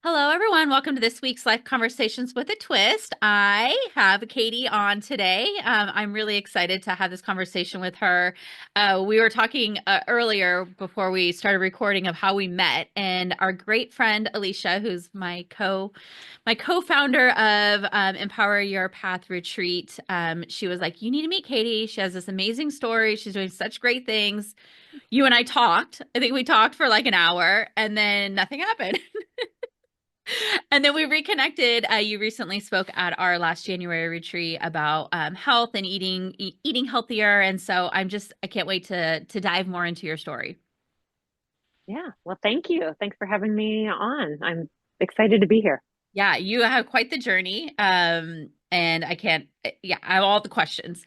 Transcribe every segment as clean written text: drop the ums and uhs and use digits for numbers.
Hello, everyone. Welcome to this week's Life Conversations with a Twist. I have Katie on today. I'm really excited to have this conversation with her. We were talking earlier before we started recording of how we met, and our great friend Alicia, who's my co-founder of Empower Your Path Retreat. She was like, "You need to meet Katie. She has this amazing story. She's doing such great things." You and I talked. I think we talked for like an hour, and then nothing happened. And then we reconnected. You recently spoke at our last January retreat about health and eating healthier. And so I can't wait to dive more into your story. Yeah, well, thank you. Thanks for having me on. I'm excited to be here. Yeah, you have quite the journey. And I can't, yeah, I have all the questions.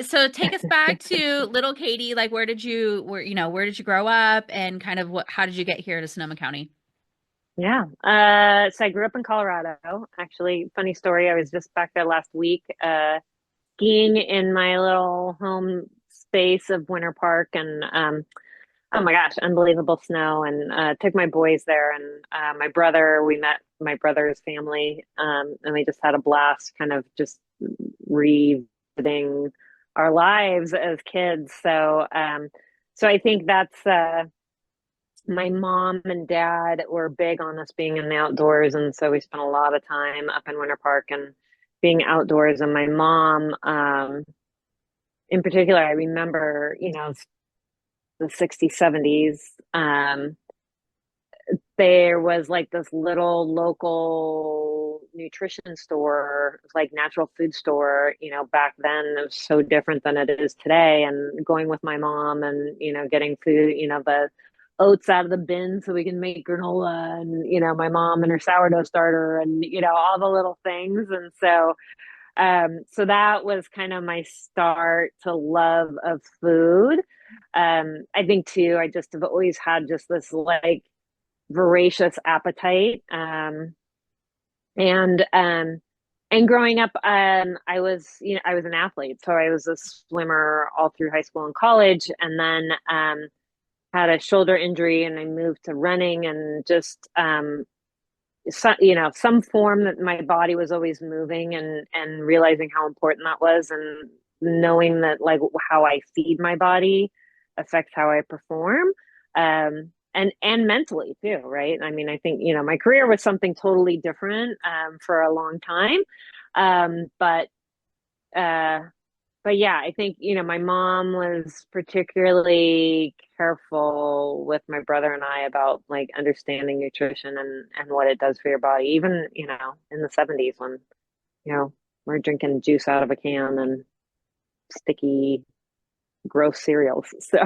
So take us back to little Katie. Like, where did you grow up and kind of how did you get here to Sonoma County? Yeah. So I grew up in Colorado. Actually, funny story. I was just back there last week, skiing in my little home space of Winter Park, and oh my gosh, unbelievable snow. And took my boys there, and my brother. We met my brother's family, and we just had a blast, kind of just revisiting our lives as kids. So I think that's my mom and dad were big on us being in the outdoors, and so we spent a lot of time up in Winter Park and being outdoors. And my mom, in particular, I remember, the 60s, 70s. There was like this little local nutrition store, like natural food store. Back then it was so different than it is today. And going with my mom and, getting food, the oats out of the bin so we can make granola, and, my mom and her sourdough starter, and, all the little things. And so that was kind of my start to love of food. I think too, I just have always had just this like voracious appetite. And and growing up, I was an athlete, so I was a swimmer all through high school and college, and then had a shoulder injury, and I moved to running, and just some form that my body was always moving, and realizing how important that was, and knowing that like how I feed my body affects how I perform. And mentally too, right? I mean, I think, my career was something totally different for a long time. Um, but uh but yeah, I think, my mom was particularly careful with my brother and I about like understanding nutrition and what it does for your body, even, in the 70s when, we're drinking juice out of a can and sticky, gross cereals. So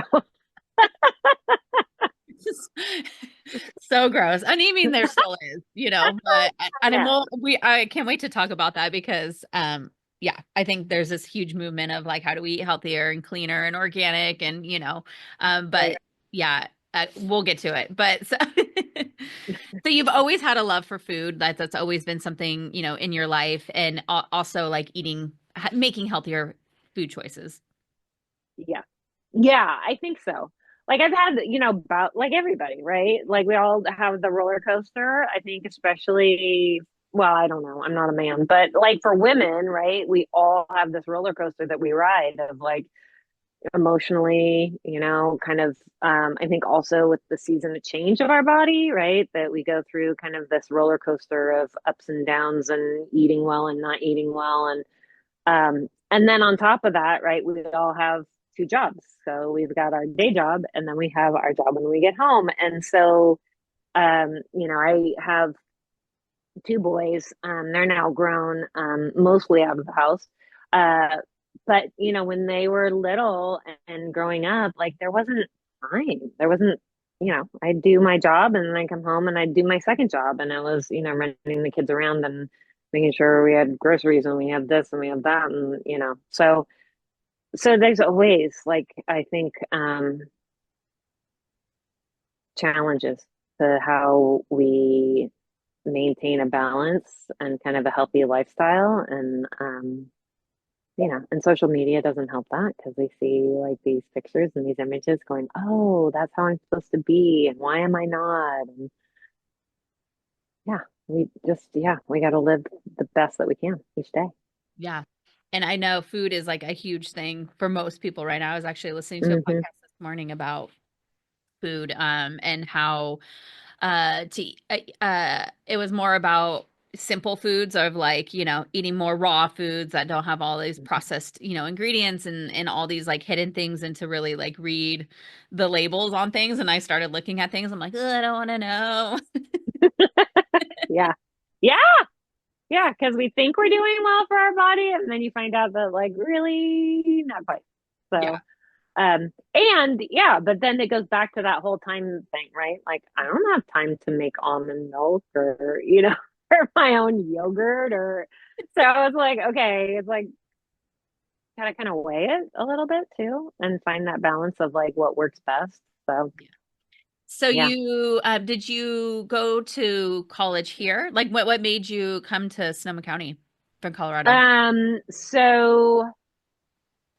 So gross. And I mean, there still is, but and yeah, I can't wait to talk about that because yeah, I think there's this huge movement of like how do we eat healthier and cleaner and organic and but right. yeah, we'll get to it. But so, so you've always had a love for food. That's always been something, in your life and also like making healthier food choices. Yeah. Yeah, I think so. Like I've had, about like everybody, right? Like we all have the roller coaster. I think especially, well, I don't know. I'm not a man, but like for women, right? We all have this roller coaster that we ride of like emotionally, kind of I think also with the season of change of our body, right? That we go through kind of this roller coaster of ups and downs and eating well and not eating well, and then on top of that, right, we all have two jobs. So we've got our day job, and then we have our job when we get home. And so, I have two boys. They're now grown, mostly out of the house. Uh, but, when they were little and growing up, like there wasn't time. There wasn't, I'd do my job and then I come home and I'd do my second job. And it was, running the kids around and making sure we had groceries and we had this and we had that. And, so there's always like, I think, challenges to how we maintain a balance and kind of a healthy lifestyle. And and social media doesn't help that because they see like these pictures and these images going, oh, that's how I'm supposed to be. And why am I not? And yeah, we got to live the best that we can each day. Yeah. And I know food is like a huge thing for most people right now. I was actually listening to a Hmm. podcast this morning about food and how it was more about simple foods of like, eating more raw foods that don't have all these processed, ingredients and all these like hidden things and to really like read the labels on things. And I started looking at things. I'm like, "Ugh, I don't want to know." Yeah. Yeah. Yeah. Because we think we're doing well for our body. And then you find out that, like, really not quite. Yeah. So, and yeah, but then it goes back to that whole time thing, right? Like, I don't have time to make almond milk or, or my own yogurt or so I was like, okay, it's like gotta kind of weigh it a little bit too and find that balance of like what works best. So So yeah. you did you go to college here? Like what made you come to Sonoma County from Colorado? So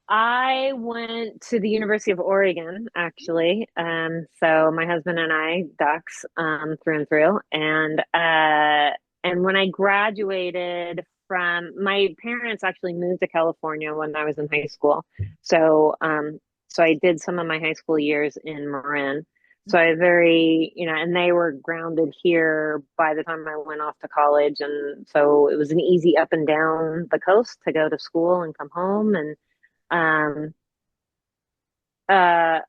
I went to the University of Oregon, actually. So my husband and I, ducks, through and through. And when I graduated from, my parents actually moved to California when I was in high school. So I did some of my high school years in Marin. So I very, and they were grounded here by the time I went off to college. And so it was an easy up and down the coast to go to school and come home. And um, uh,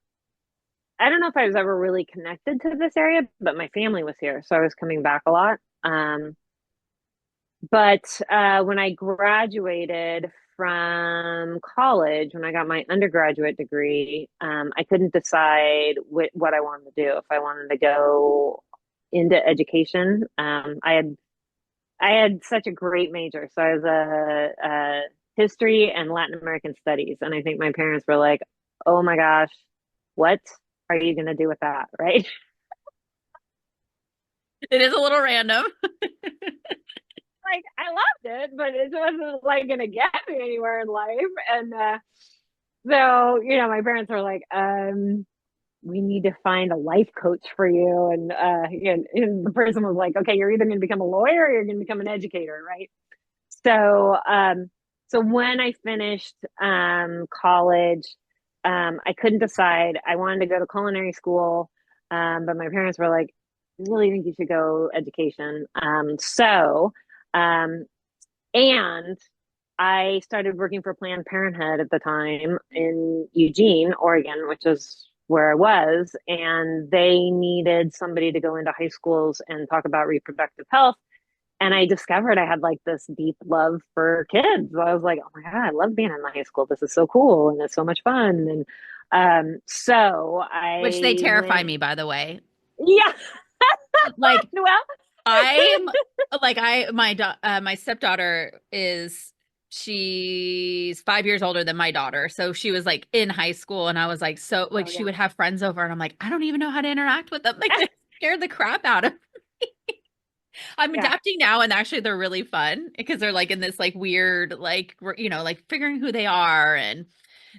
I don't know if I was ever really connected to this area, but my family was here, so I was coming back a lot. But when I graduated from college, when I got my undergraduate degree, I couldn't decide what I wanted to do. If I wanted to go into education, I had such a great major, so I was a history and Latin American studies, and I think my parents were like, "Oh my gosh, what are you going to do with that?" Right? It is a little random. Like I loved it, but it wasn't like going to get me anywhere in life. And so, my parents were like, "We need to find a life coach for you." And the person was like, "Okay, you're either going to become a lawyer or you're going to become an educator, right?" So, so when I finished college, I couldn't decide. I wanted to go to culinary school, but my parents were like, "I really think you should go education." Um, and I started working for Planned Parenthood at the time in Eugene, Oregon, which is where I was, and they needed somebody to go into high schools and talk about reproductive health. And I discovered I had like this deep love for kids. I was like, oh my God, I love being in high school. This is so cool and it's so much fun. And so Which they I terrify went, me, by the way. yeah, Like well, I'm like my stepdaughter she's 5 years older than my daughter. So she was like in high school and I was like so like oh she yeah. would have friends over and I'm like, I don't even know how to interact with them. Like they scared the crap out of I'm Yeah. adapting now and actually they're really fun because they're like in this like weird like like figuring who they are and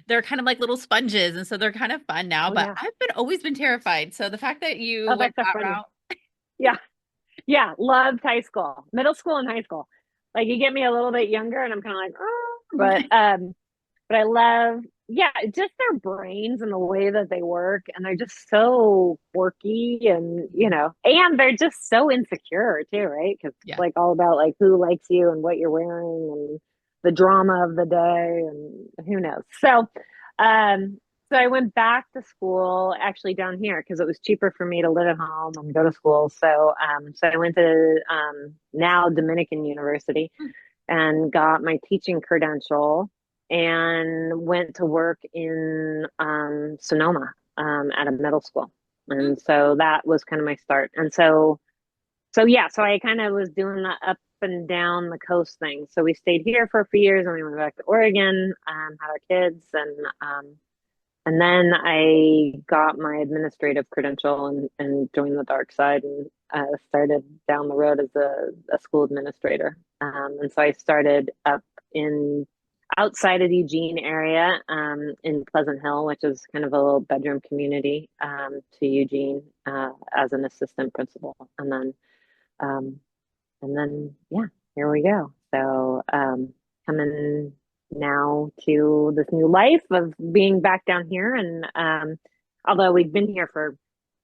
they're kind of like little sponges and so they're kind of fun now, Oh but yeah. I've been always been terrified. So the fact that you Oh, went that's so that funny. route. Yeah. Yeah. Loved high school, middle school and high school. Like you get me a little bit younger and I'm kind of like, oh, but I love, yeah, just their brains and the way that they work. And they're just so quirky and they're just so insecure too, right? Because it's Yeah. like all about like who likes you and what you're wearing and the drama of the day and who knows. Um, so I went back to school actually down here because it was cheaper for me to live at home and go to school. So I went to now Dominican University and got my teaching credential and went to work in Sonoma at a middle school. Hmm. And so that was kind of my start. And so yeah, so I kind of was doing the up and down the coast thing. So we stayed here for a few years and we went back to Oregon, had our kids, and then I got my administrative credential and joined the dark side and started down the road as a school administrator. And so I started up in outside of the Eugene area, in Pleasant Hill, which is kind of a little bedroom community, to Eugene, as an assistant principal. Um, yeah, here we go. So, coming now to this new life of being back down here. And although we've been here for,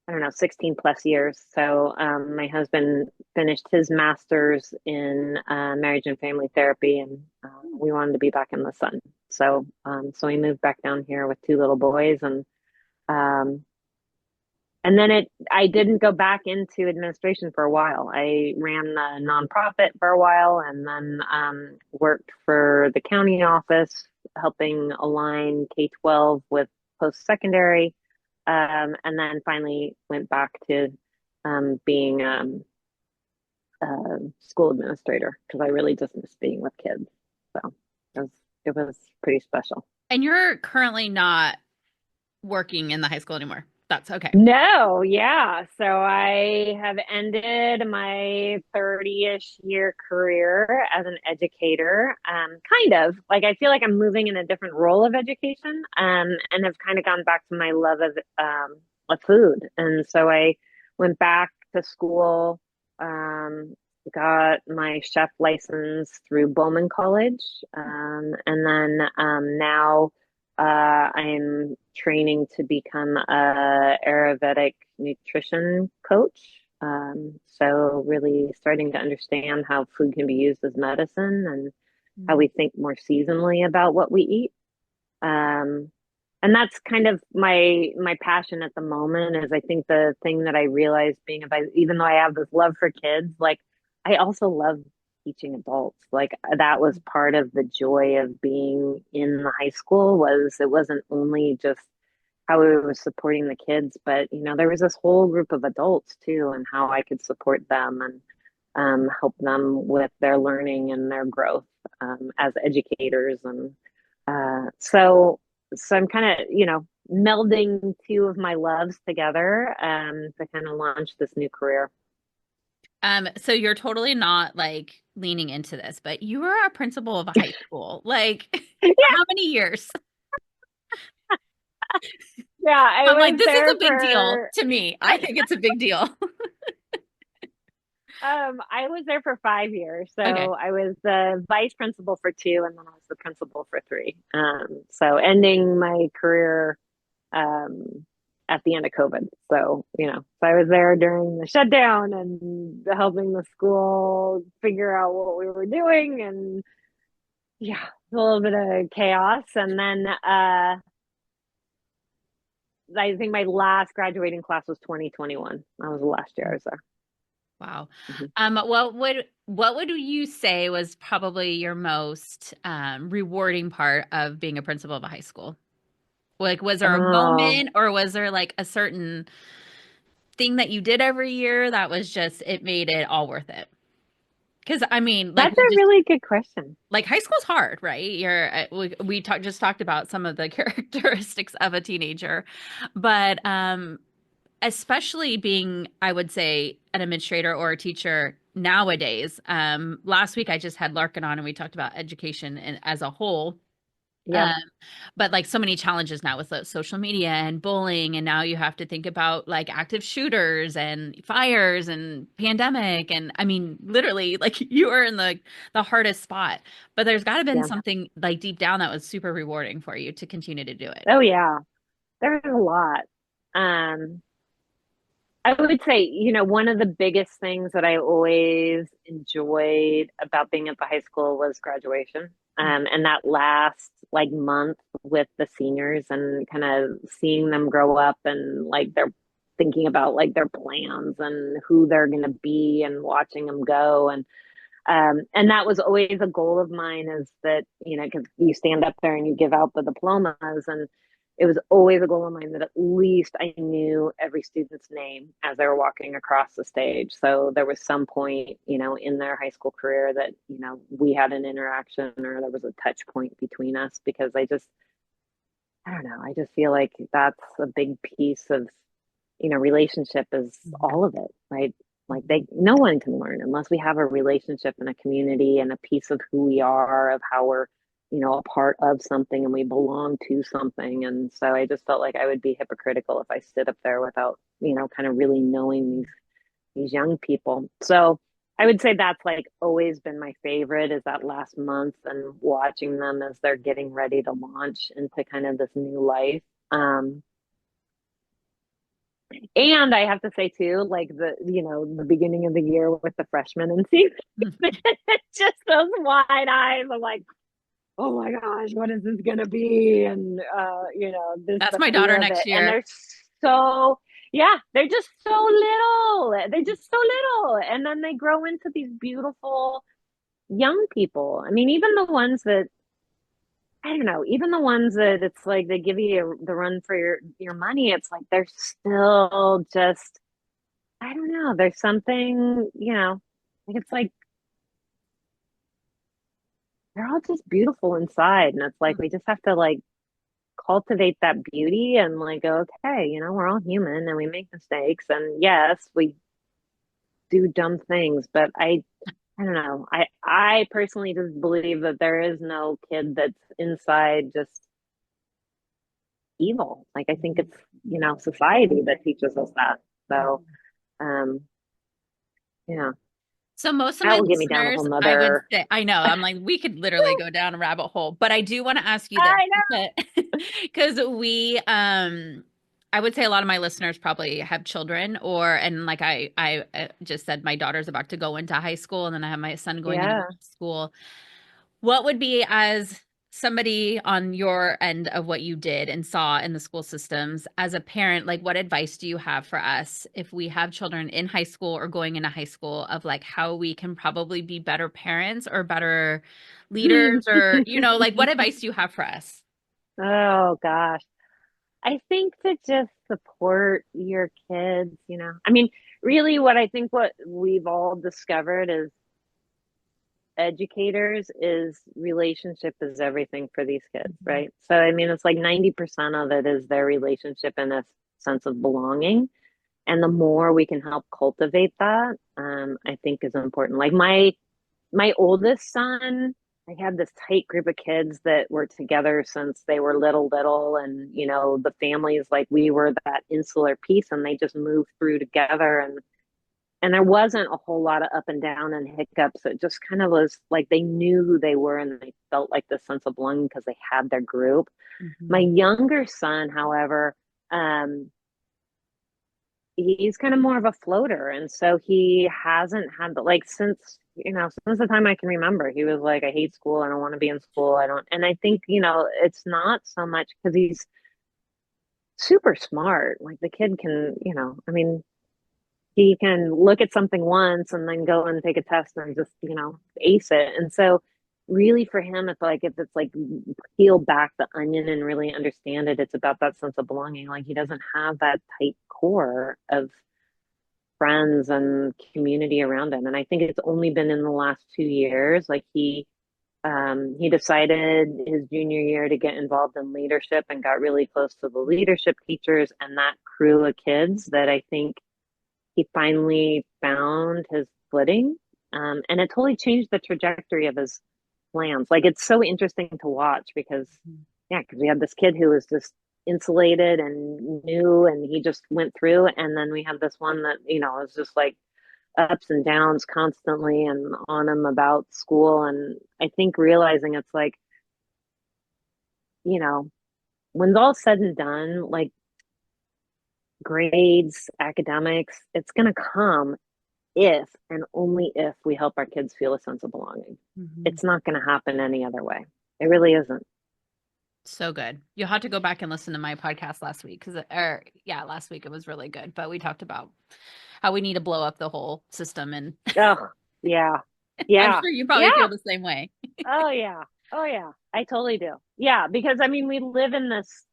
I don't know, 16 plus years. So, my husband finished his master's in marriage and family therapy, and we wanted to be back in the sun. So, so we moved back down here with two little boys, um, and then I didn't go back into administration for a while. I ran a nonprofit for a while, and then worked for the county office, helping align K-12 with post-secondary. And then finally went back to being a school administrator because I really just miss being with kids. So it was pretty special. And you're currently not working in the high school anymore. That's okay. No, yeah. So I have ended my 30-ish year career as an educator. Kind of like I feel like I'm moving in a different role of education, and have kind of gone back to my love of food. And so I went back to school, got my chef license through Bowman College, and then now I'm training to become a Ayurvedic nutrition coach. So really starting to understand how food can be used as medicine and how we think more seasonally about what we eat. Um, and that's kind of my passion at the moment is I think the thing that I realized being about, even though I have this love for kids, like I also love teaching adults. Like that was part of the joy of being in the high school was it wasn't only just how we were supporting the kids, but there was this whole group of adults too, and how I could support them and help them with their learning and their growth as educators. And so I'm kind of melding two of my loves together to kind of launch this new career. So you're totally not like leaning into this, but you were a principal of a high school. Like, how many years? Yeah, I I'm like, was this is a there big deal for to me. I think it's a big deal. I was there for 5 years. Okay. So I was the vice principal for two, and then I was the principal for three. So ending my career um, at the end of COVID. So I was there during the shutdown and helping the school figure out what we were doing, and yeah, a little bit of chaos. And then I think my last graduating class was 2021. That was the last year I was there. Wow. Mhm. What would you say was probably your most rewarding part of being a principal of a high school? Like, was there a Oh, moment or was there like a certain thing that you did every year that was just it made it all worth it? Because I mean, like that's we a just really good question. like high school's hard, right? Just talked about some of the characteristics of a teenager, but especially being, I would say, an administrator or a teacher nowadays. Last week I just had Larkin on and we talked about education and as a whole. Yeah, Um, but like so many challenges now with social media and bullying, and now you have to think about like active shooters and fires and pandemic, and I mean, literally, like you are in the hardest spot. But there's got to have been yeah. something like deep down that was super rewarding for you to continue to do it. Oh yeah. There's a lot. Um, I would say, one of the biggest things that I always enjoyed about being at the high school was graduation. And that last like month with the seniors and kind of seeing them grow up and like they're thinking about like their plans and who they're going to be and watching them go. And that was always a goal of mine is that, because you stand up there and you give out the diplomas, and it was always a goal of mine that at least I knew every student's name as they were walking across the stage. So there was some point, in their high school career that, we had an interaction or there was a touch point between us because I don't know, I just feel like that's a big piece of, relationship is all of it, right? Like no one can learn unless we have a relationship and a community and a piece of who we are, of how we're a part of something and we belong to something. And so I just felt like I would be hypocritical if I stood up there without, kind of really knowing these young people. So I would say that's like always been my favorite is that last month and watching them as they're getting ready to launch into kind of this new life. Um, and I have to say too, like the beginning of the year with the freshmen and seeing just those wide eyes. I'm like, oh my gosh, what is this gonna be? And there's That's the my daughter fear of next it. And year. they're so yeah, they're just so little. They're just so little. And then they grow into these beautiful young people. I mean, even the ones that I don't know, even the ones that it's like they give you the run for your money, it's like they're still just I don't know, there's something, like it's like they're all just beautiful inside. And it's like we just have to like cultivate that beauty and like go, okay, we're all human and we make mistakes. And yes, we do dumb things, but I don't know. I personally just believe that there is no kid that's inside just evil. Like I think it's, society that teaches us that. So um yeah, So most of that my will get me down a whole listeners, I would nother say, I know, I'm like, we could literally go down a rabbit hole, but I do want to ask you this I because I would say a lot of my listeners probably have children and like I just said, my daughter's about to go into high school and then I have my son know. going into Yeah. middle school. What would be as somebody on your end of what you did and saw in the school systems as a parent, like what advice do you have for us if we have children in high school or going into high school of like how we can probably be better parents or better leaders or, like what advice do you have for us? Oh gosh. I think to just support your kids, I mean, really what we've all discovered as educators is relationship is everything for these kids, Mhm. right? So, I mean, it's like 90% of it is their relationship and a sense of belonging. And the more we can help cultivate that, I think is important. Like my oldest son, I had this tight group of kids that were together since they were little, and the families like we were that insular piece, and they just moved through together, and there wasn't a whole lot of up and down and hiccups. It just kind of was like they knew who they were, and they felt like this sense of belonging because they had their group. My Mhm. younger son, however, um, he's kind of more of a floater, and so he hasn't had the like since the time I can remember he was like I hate school, I don't want to be in school, I don't. And I think it's not so much because he's super smart. Like the kid can, I mean, he can look at something once and then go and take a test and just ace it. And so really for him it's like if it's like peel back the onion and really understand it, it's about that sense of belonging. Like he doesn't have that tight core of friends and community around him. And I think it's only been in the last 2 years, like he decided his junior year to get involved in leadership and got really close to the leadership teachers and that crew of kids that I think he finally found his footing. And it totally changed the trajectory of his plans. Like it's so interesting to watch because, yeah, because we had this kid who was just insulated and new and he just went through. And then we have this one that, is just like ups and downs constantly and on him about school. And I think realizing it's like, you know, when all said and done, like grades, academics, it's going to come if and only if we help our kids feel a sense of belonging. Mhm. It's not going to happen any other way. It really isn't. So good. You'll have to go back and listen to my podcast last week or yeah, last week it was really good, but we talked about how we need to blow up the whole system and Oh, yeah. I'm Yeah. sure you Yeah. probably feel the same way. Oh, yeah. Oh, yeah. I totally do. Yeah. Because I mean, we live in this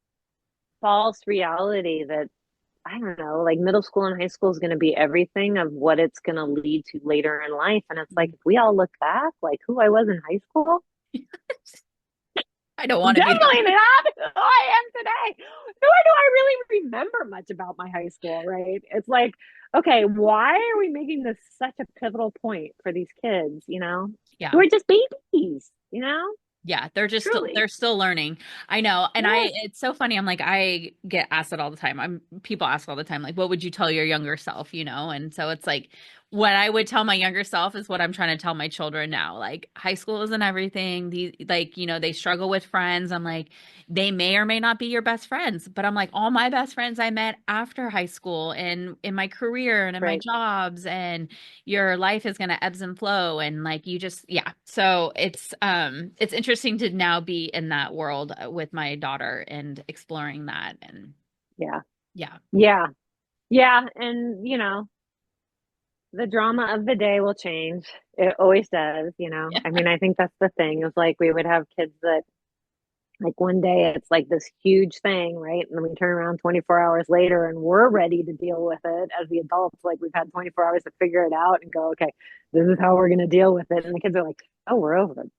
false reality that I don't know, like middle school and high school is going to be everything of what it's going to lead to later in life. And it's like, if we all look back, like who I was in high school, I don't want to be definitely that. not who I am today. Nor do I really remember much about my high school, right? It's like, okay, why are we making this such a pivotal point for these kids, who Yeah. are just babies, Yeah, Truly. they're still learning. I know. And Yes. it's so funny. I'm like, I get asked it all the time. People ask all the time, like, what would you tell your younger self, you know? And so it's like what I would tell my younger self is what I'm trying to tell my children now. Like high school isn't everything. These like, they struggle with friends. I'm like, they may or may not be your best friends, but I'm like, all my best friends I met after high school and in my career and in my Right. jobs, and your life is going to ebbs and flow, and like you just, yeah. So it's interesting to now be in that world with my daughter and exploring that. And Yeah. yeah. Yeah. Yeah. And, the drama of the day will change. It always does. Yeah. I mean, I think that's the thing is like we would have kids that like one day it's like this huge thing, right? And then we turn around 24 hours later and we're ready to deal with it as the adults. Like we've had 24 hours to figure it out and go, okay, this is how we're going to deal with it. And the kids are like, oh, we're over it.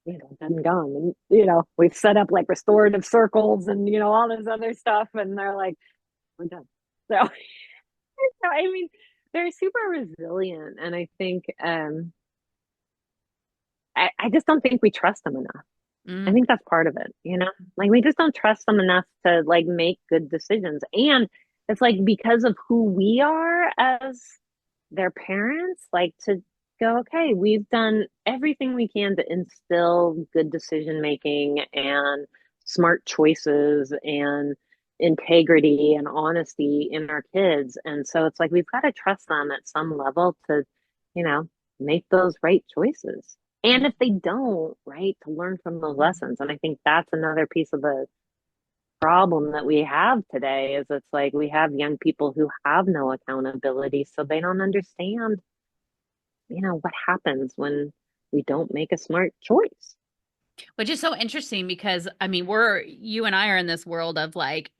Done and gone. And, we've set up like restorative circles and, all this other stuff. And they're like, we're done. So, so I mean, they're super resilient. And I think, I just don't think we trust them enough. I Mm, think that's part of it. Like we just don't trust them enough to like make good decisions. And it's like because of who we are as their parents, like to go, okay, we've done everything we can to instill good decision making and smart choices and integrity and honesty in our kids. And so it's like we've got to trust them at some level to, you know, make those right choices. And if they don't, right, to learn from those mm, lessons. And I think that's another piece of the problem that we have today is it's like we have young people who have no accountability, so they don't understand, what happens when we don't make a smart choice. which is so interesting because I mean, you and I are in this world of like,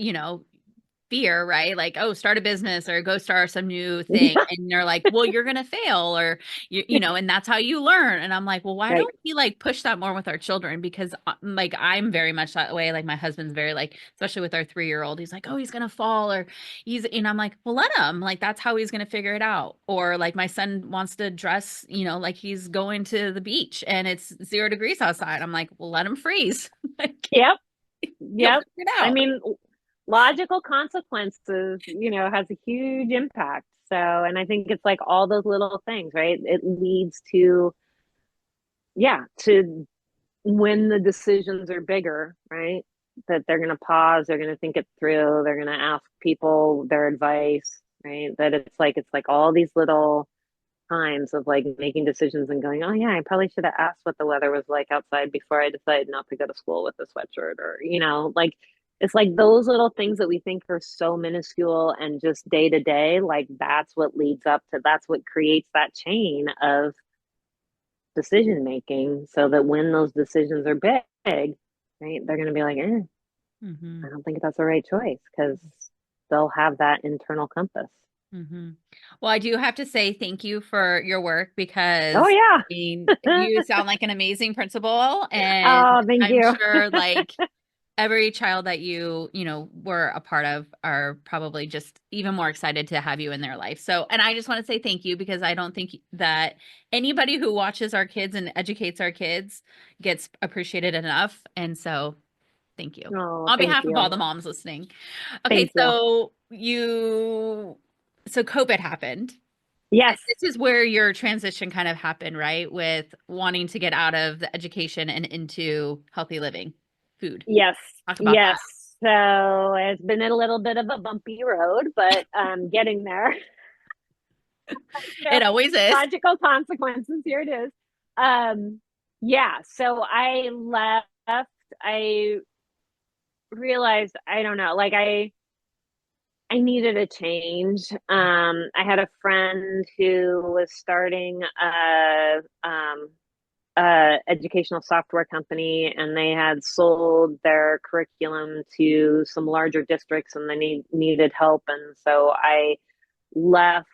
fear, right? Like, oh, start a business or go start some new thing. Yeah, And they're like, well, you're going to fail or, and that's how you learn. And I'm like, well, why right. don't we like push that more with our children? Because like, I'm very much that way. Like my husband's very like, especially with our 3-year-old, he's like, oh, he's going to fall or I'm like, well, let him, like, that's how he's going to figure it out. Or like my son wants to dress, like he's going to the beach and it's 0 degrees outside. I'm like, well, let him freeze. Like Yep. he'll Yep. figure it I out. mean, logical consequences, has a huge impact. So, and I think it's like all those little things, right? It leads to, yeah, to when the decisions are bigger, right? That they're going to pause, they're going to think it through, they're going to ask people their advice, right? That it's like all these little times of like making decisions and going, oh yeah, I probably should have asked what the weather was like outside before I decided not to go to school with a sweatshirt or, like it's like those little things that we think are so minuscule and just day to day, like that's what creates that chain of decision making so that when those decisions are big, right, they're going to be like, Hmm. I don't think that's the right choice because they'll have that internal compass. Hmm. Well, I do have to say thank you for your work Oh, because yeah. I mean, you sound like an amazing principal, and Oh, thank I'm you. sure like every child that were a part of are probably just even more excited to have you in their life. So, and I just want to say thank you because I don't think that anybody who watches our kids and educates our kids gets appreciated enough. And so, thank you Oh, on thank behalf of all you. the moms listening. Okay, Thank you. so COVID happened. And Yes. this is where your transition kind of happened, right? With wanting to get out of the education and into healthy living, food. Yes. Talk about that. Yes. So it's been a little bit of a bumpy road, but getting there. So It always is. logical consequences. Here it is. Yeah. So I left. I realized I don't know. Like I needed a change. I had a friend who was starting a educational software company, and they had sold their curriculum to some larger districts, and they needed help. And so I left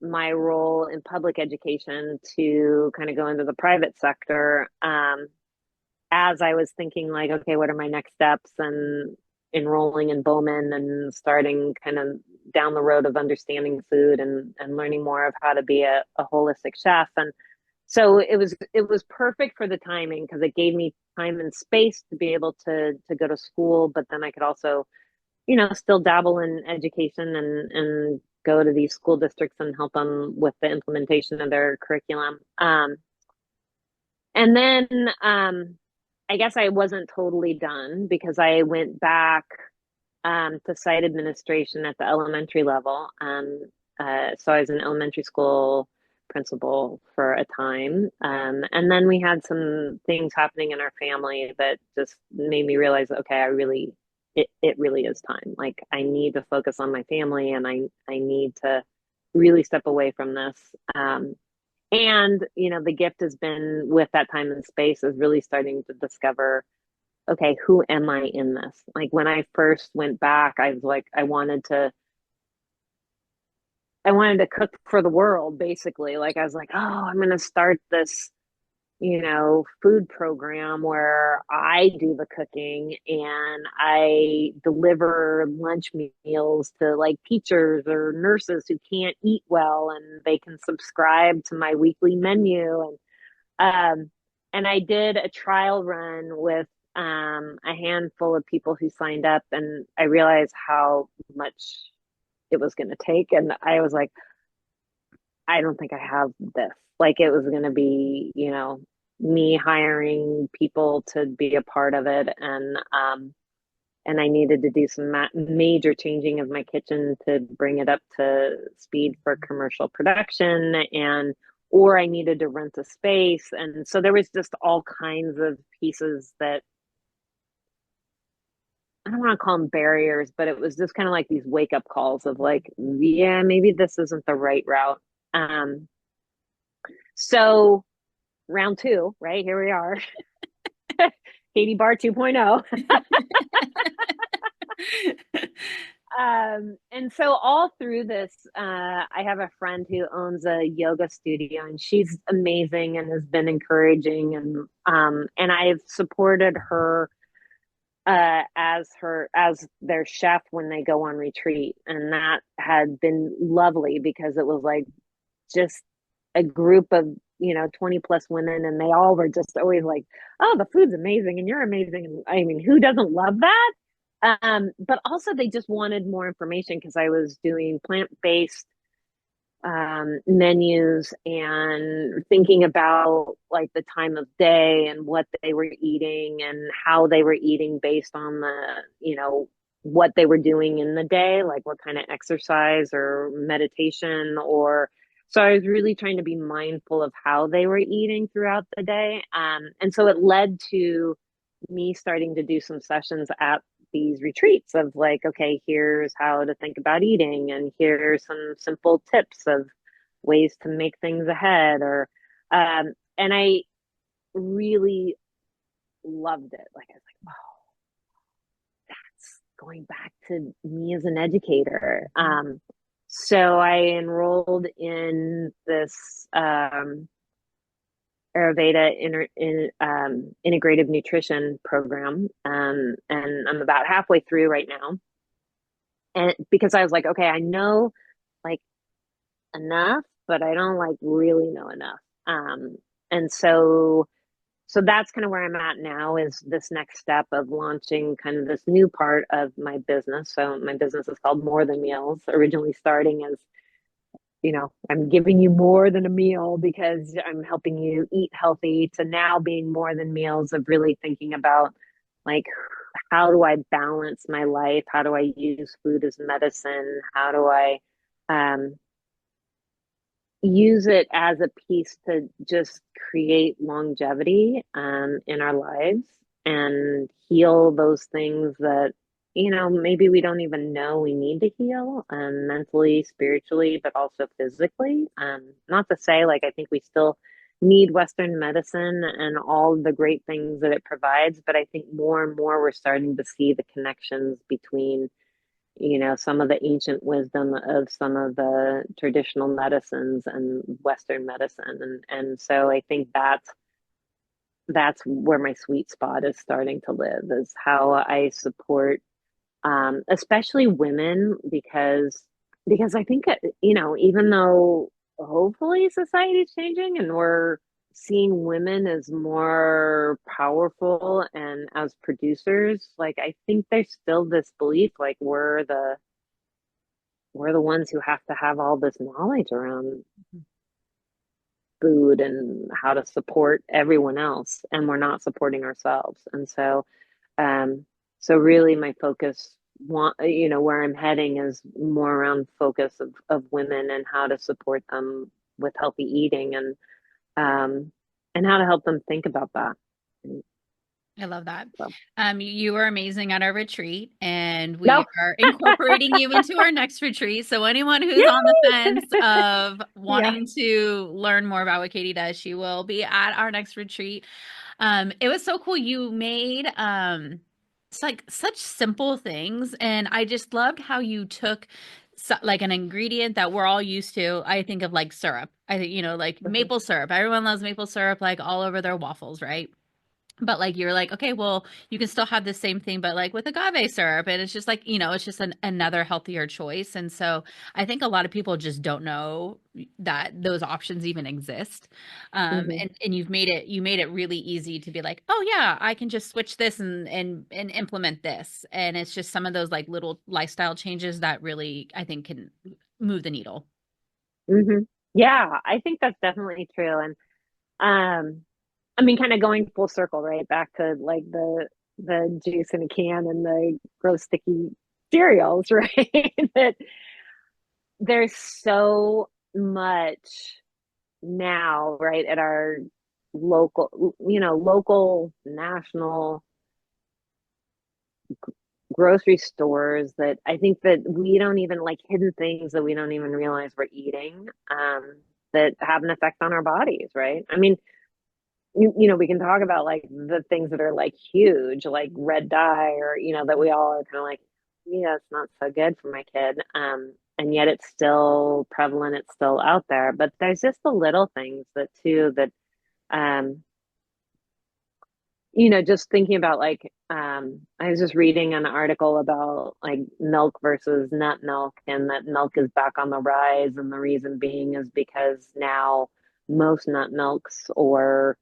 my role in public education to kind of go into the private sector. As I was thinking like, okay, what are my next steps and enrolling in Bowman and starting kind of down the road of understanding food and learning more of how to be a holistic chef. And so it was perfect for the timing because it gave me time and space to be able to go to school, but then I could also, still dabble in education and go to these school districts and help them with the implementation of their curriculum. And then I guess I wasn't totally done because I went back to site administration at the elementary level. So I was an elementary school principal for a time. And then we had some things happening in our family that just made me realize, okay, it really is time. Like I need to focus on my family and I need to really step away from this. And, the gift has been with that time and space is really starting to discover, okay, who am I in this? Like when I first went back, I was like, I wanted to cook for the world, basically. Like I was like, oh, I'm going to start this, food program where I do the cooking and I deliver lunch meals to like teachers or nurses who can't eat well and they can subscribe to my weekly menu. Um, and I did a trial run with a handful of people who signed up, and I realized how much it was going to take. And I was like, I don't think I have this. Like, it was going to be, me hiring people to be a part of it. And I needed to do some major changing of my kitchen to bring it up to speed for commercial production, and or I needed to rent a space. And so there was just all kinds of pieces that I don't want to call them barriers, but it was just kind of like these wake up calls of like, yeah, maybe this isn't the right route. Um, so round two, right? Here we are. Katie Barr 2.0. And so all through this, I have a friend who owns a yoga studio, and she's amazing and has been encouraging, and I've supported her as their chef when they go on retreat, and that had been lovely because it was like just a group of 20 plus women, and they all were just always like, oh, the food's amazing and you're amazing, and I mean, who doesn't love that? But also they just wanted more information because I was doing plant-based menus and thinking about like the time of day and what they were eating and how they were eating based on what they were doing in the day, like what kind of exercise or meditation or so I was really trying to be mindful of how they were eating throughout the day. And so it led to me starting to do some sessions at these retreats of like, okay, here's how to think about eating, and here's some simple tips of ways to make things ahead. And I really loved it. Like, I was like, oh, that's going back to me as an educator. So I enrolled in this Ayurveda integrative nutrition program, and I'm about halfway through right now. And because I was like, okay, I know like enough, but I don't like really know enough. And so that's kind of where I'm at now is this next step of launching kind of this new part of my business. So my business is called More Than Meals, originally starting as I'm giving you more than a meal because I'm helping you eat healthy, to now being more than meals of really thinking about like, how do I balance my life? How do I use food as medicine? How do I um, use it as a piece to just create longevity in our lives and heal those things that maybe we don't even know we need to heal, mentally, spiritually, but also physically. Not to say like I think we still need Western medicine and all the great things that it provides, but I think more and more we're starting to see the connections between some of the ancient wisdom of some of the traditional medicines and Western medicine. And so I think that's where my sweet spot is starting to live, is how I support especially women, because I think even though hopefully society is changing and we're seeing women as more powerful and as producers, like I think there's still this belief like we're the ones who have to have all this knowledge around food and how to support everyone else, and we're not supporting ourselves. And so so really my focus where I'm heading is more around focus of women and how to support them with healthy eating um and how to help them think about that. I love that. So You were amazing at our retreat, and we no. are incorporating you into our next retreat. So anyone who's on the Yay! fence of Yeah. wanting to learn more about what Katie does, she will be at our next retreat. It was so cool. You made it's like such simple things, and I just loved how you took like an ingredient that we're all used to. I think of like syrup. I think, like Mhm. maple syrup. Everyone loves maple syrup like all over their waffles, right? But like you're like, okay, well, you can still have the same thing, but like with agave syrup. And it's just like, it's just another healthier choice. And so I think a lot of people just don't know that those options even exist. Mhm. And you made it really easy to be like, oh yeah, I can just switch this and implement this. And it's just some of those like little lifestyle changes that really, I think, can move the needle. Mhm. Yeah, I think that's definitely true. And I mean, kind of going full circle, right? Back to like the juice in a can and the gross sticky cereals, right? That there's so much now, right, at our local, national grocery stores that I think that we don't even like hidden things that we don't even realize we're eating, that have an effect on our bodies, right? I mean, we can talk about like the things that are like huge, like red dye, or that we all are kind of like, yeah, it's not so good for my kid. And yet it's still prevalent, it's still out there. But there's just the little things that um, just thinking about like, I was just reading an article about like milk versus nut milk, and that milk is back on the rise, and the reason being is because now most nut milks or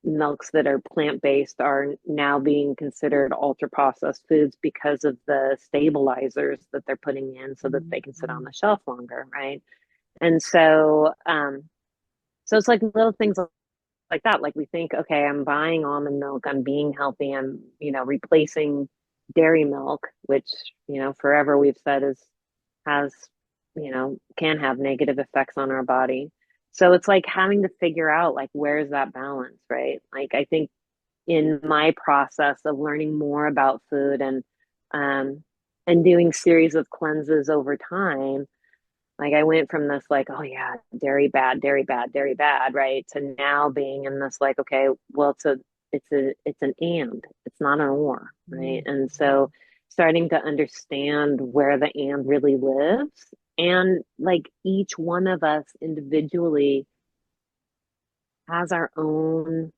milks that are plant-based are now being considered ultra processed foods because of the stabilizers that they're putting in so that they can sit on Mhm. the shelf longer, right? And so it's like little things like that. Like we think, okay, I'm buying almond milk, I'm being healthy, I'm, replacing dairy milk, which, forever we've said has, can have negative effects on our body. So it's like having to figure out like where's that balance, right? Like I think in my process of learning more about food um and doing series of cleanses over time, like I went from this like, oh yeah, dairy bad, dairy bad, dairy bad, right? To now being in this like, okay, well it's an and, it's not an or, right? Mhm. And so starting to understand where the and really lives, and like each one of us individually has our own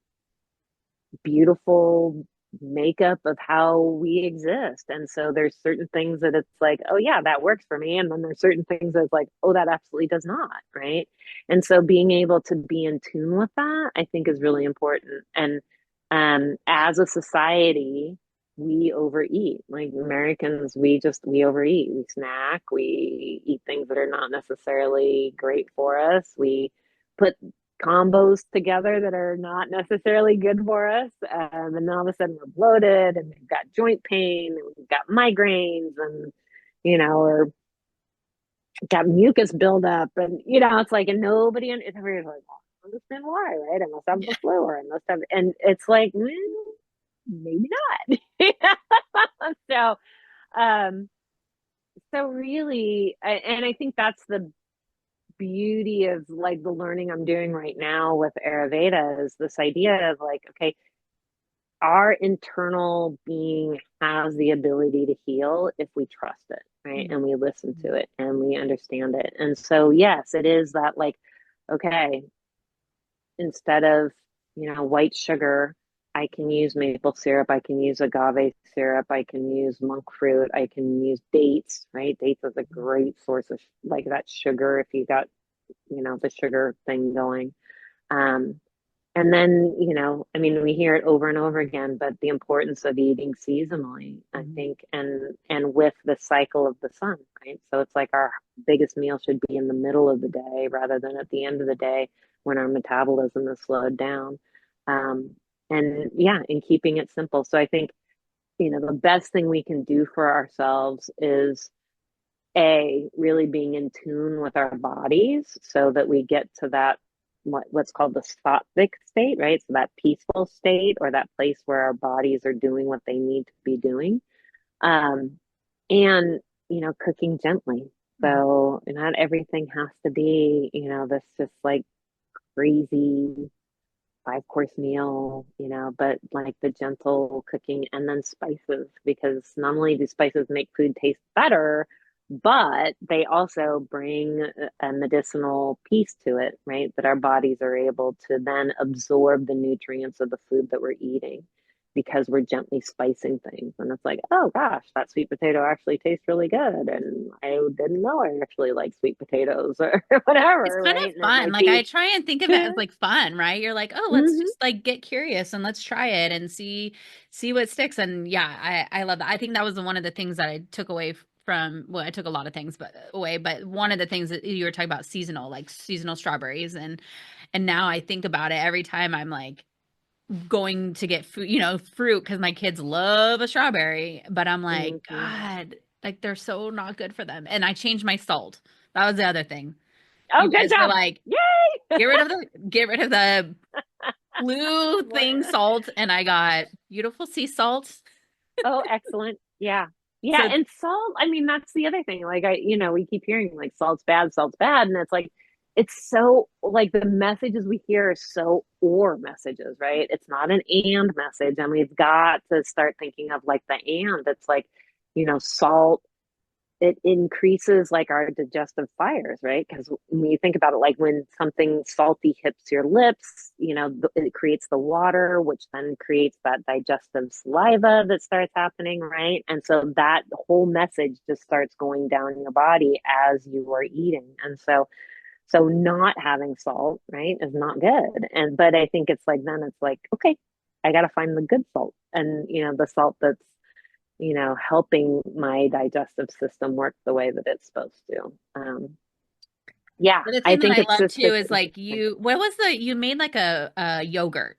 beautiful makeup of how we exist. And so there's certain things that it's like, oh yeah, that works for me. And then there's certain things that's like, oh, that absolutely does not. Right. And so being able to be in tune with that, I think is really important. And as a society, we overeat. Like Americans, we overeat. We snack, we eat things that are not necessarily great for us. We put combos together that are not necessarily good for us. And then all of a sudden we're bloated and we've got joint pain and we've got migraines and, or got mucus buildup. And, it's like, and everybody's like, well, I don't understand why, right? I must have the Yeah. flu, or I must have, and it's like, maybe not. so, um, so really, and I think that's the beauty of like the learning I'm doing right now with Ayurveda, is this idea of like, okay, our internal being has the ability to heal if we trust it, right? And we listen to it and we understand it. And so, yes, it is that like, okay, instead of, white sugar, I can use maple syrup, I can use agave syrup, I can use monk fruit, I can use dates, right? Dates is a great source of like that sugar if you got, the sugar thing going. And then, I mean, we hear it over and over again, but the importance of eating seasonally, I Mhm. think, and with the cycle of the sun, right? So it's like our biggest meal should be in the middle of the day rather than at the end of the day when our metabolism is slowed down. Um, and yeah, in keeping it simple. So I think, the best thing we can do for ourselves is really being in tune with our bodies so that we get to that what's called the sattvic state, right? So that peaceful state or that place where our bodies are doing what they need to be doing. Um, and, cooking gently. Mhm. So not everything has to be, this just like crazy 5 course meal, but like the gentle cooking and then spices, because not only do spices make food taste better, but they also bring a medicinal piece to it, right? That our bodies are able to then absorb the nutrients of the food that we're eating because we're gently spicing things. And it's like, oh gosh, that sweet potato actually tastes really good. And I didn't know I actually like sweet potatoes or It's whatever, kind right? of And it fun. might Like I be. try and think of it as like fun, right? You're like, oh, let's Hmm. just like get curious and let's try it and see what sticks. And yeah, I love that. I think that was one of the things that I took away from, well, I took a lot of things but away, but one of the things that you were talking about seasonal, like seasonal strawberries, and now I think about it every time I'm like going to get food, fruit, because my kids love a strawberry, but I'm like, Hmm. God, like they're so not good for them. And I changed my salt. That was the other thing. Oh, You good guys were job. like, Yay! get rid of the blue More. thing salt, and I got beautiful sea salt. Oh, excellent. Yeah. Yeah. So And salt, I mean, that's the other thing. Like, we keep hearing like salt's bad, salt's bad. And it's like, it's so like the messages we hear are so or messages, right? It's not an and message. And we've got to start thinking of like the and. It's like, salt, it increases like our digestive fires, right? Because when you think about it, like when something salty hits your lips, it creates the water, which then creates that digestive saliva that starts happening, right? And so that whole message just starts going down your body as you are eating. And so not having salt, right, is not good. But I think it's like then it's like, okay, I got to find the good salt and the salt that's helping my digestive system work the way that it's supposed to. Yeah, the I thing that think I it's love just too this is like interesting. you made like a yogurt,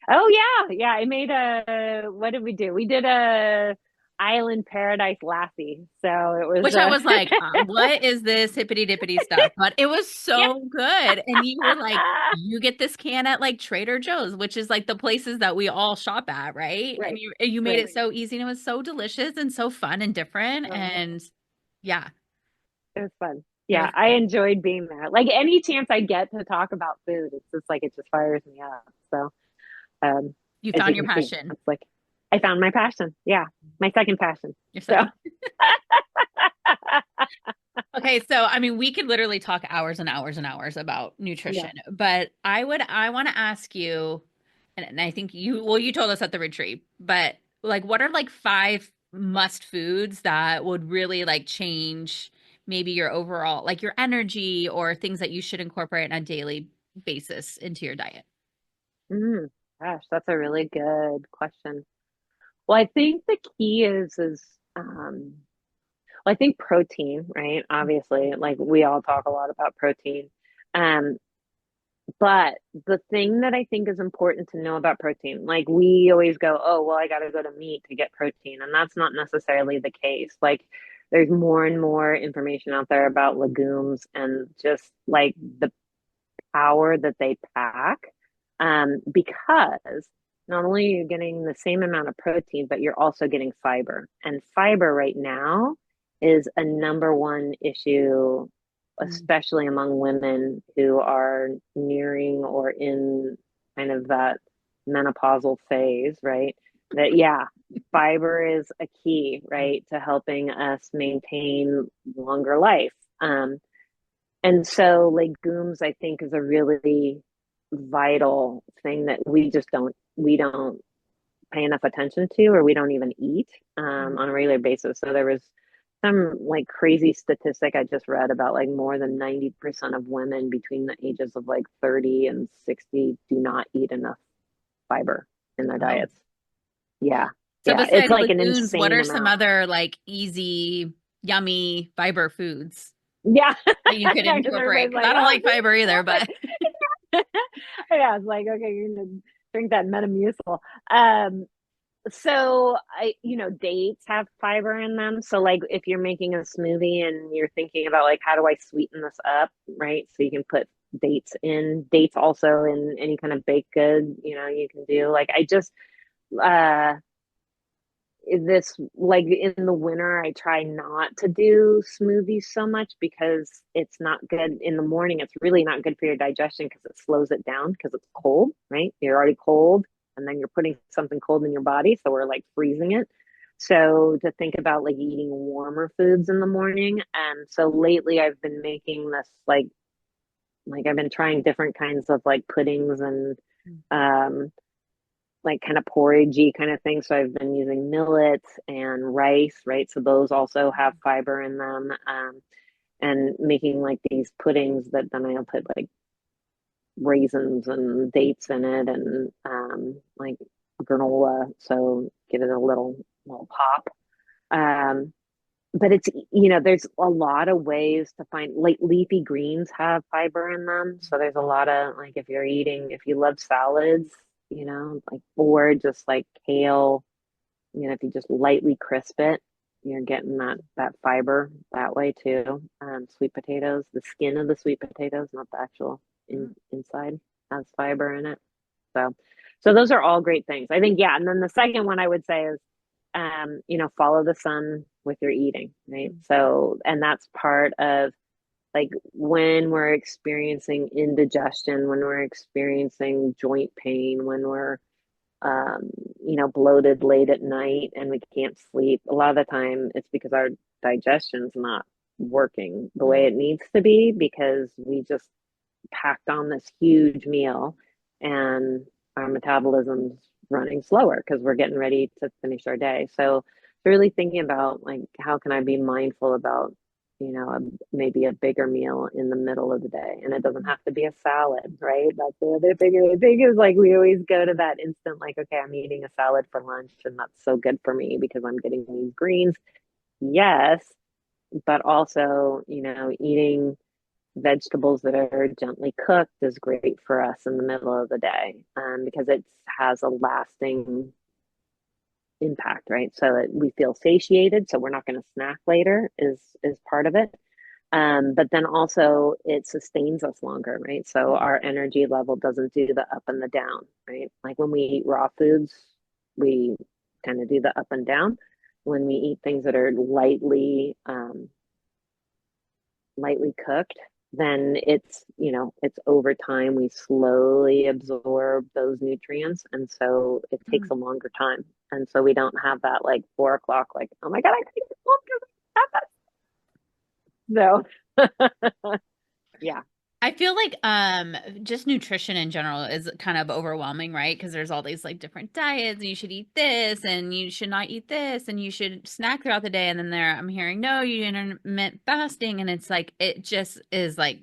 Oh yeah, yeah. I made a. What did we do? We did a island paradise lassi. So it was which I was like, what is this hippity dippity stuff? But it was yeah. so good. And you were like, you get this can at like Trader Joe's, which is like the places that we all shop at, right? And Right, you made right. it so easy and it was so delicious and so fun and different. Oh, And yeah, it was fun. it Yeah, was I good. enjoyed being there. Like any chance I get to talk about food, it's just like it just fires me up. So um, You as found you your can see, passion. it's like I found my passion. Yeah, my second passion. Your So. second. Okay, so I mean, we could literally talk hours and hours and hours about Yeah. nutrition, but I want to ask you, and I think you told us at the retreat, but like, what are like five must foods that would really like change maybe your overall, like your energy or things that you should incorporate on a daily basis into your diet? Mm, gosh, that's a really good question. Well, I think the key is well, I think protein, right? Obviously, like we all talk a lot about protein. Um, but the thing that I think is important to know about protein, like we always go, oh, well, I got to go to meat to get protein. And that's not necessarily the case. Like there's more and more information out there about legumes and just like the power that they pack, because not only are you getting the same amount of protein, but you're also getting fiber. And fiber right now is a number one issue, Mm. especially among women who are nearing or in kind of that menopausal phase, right? That, yeah, fiber is a key, right, to helping us maintain longer life. And so legumes, I think, is a really vital thing that we don't pay enough attention to, or we don't even eat Mm. on a regular basis. So there was some like crazy statistic I just read about like more than 90% of women between the ages of like 30 and 60 do not eat enough fiber in their Oh. diets. Yeah. So Yeah. It's besides like an legumes, what insane are some amount. other like easy, yummy fiber foods Yeah. that you could Because incorporate? everybody's Because like, I don't oh, like fiber either, but yeah, it's like, okay, you're gonna drink that Metamucil. Um, so dates have fiber in them. So like if you're making a smoothie and you're thinking about like how do I sweeten this up, right? So you can put dates also in any kind of baked good, you can do. Like I just uh this like in the winter I try not to do smoothies so much because it's not good in the morning. It's really not good for your digestion because it slows it down because it's cold, right? You're already cold and then you're putting something cold in your body, so we're like freezing it. So to think about like eating warmer foods in the morning. And so lately I've been making this like I've been trying different kinds of like puddings and um like kind of porridgey kind of thing. So I've been using millets and rice, right? So those also have fiber in them. And making like these puddings that then I'll put like raisins and dates in it and like granola. So give it a little pop. Um, but it's there's a lot of ways to find like leafy greens have fiber in them, so there's a lot of like if you love salads, like or just like kale, if you just lightly crisp it, you're getting that fiber that way too. Sweet potatoes, the skin of the sweet potatoes, not the actual inside, has fiber in it. So those are all great things, I think. Yeah, and then the second one I would say is follow the sun with your eating, right? So, and that's part of like when we're experiencing indigestion, when we're experiencing joint pain, when we're, um, bloated late at night and we can't sleep, a lot of the time it's because our digestion's not working the way it needs to be because we just packed on this huge meal and our metabolism's running slower because we're getting ready to finish our day. So really thinking about like how can I be mindful about maybe a bigger meal in the middle of the day, and it doesn't have to be a salad, right? That's the other thing is like we always go to that instant like, okay, I'm eating a salad for lunch and that's so good for me because I'm getting these greens. Yes, but also eating vegetables that are gently cooked is great for us in the middle of the day, because it has a lasting impact, right? So we feel satiated, so we're not going to snack later is part of it. But then also it sustains us longer, right? So our energy level doesn't do the up and the down, right? Like when we eat raw foods, we kind of do the up and down. When we eat things that are lightly cooked, then it's over time we slowly absorb those nutrients, and so it takes a longer time, and so we don't have that like 4 o'clock like, oh my god, I gotta so yeah. I feel like just nutrition in general is kind of overwhelming, right? Because there's all these like different diets and you should eat this and you should not eat this and you should snack throughout the day, and then I'm hearing no, you intermittent fasting, and it's like it just is like,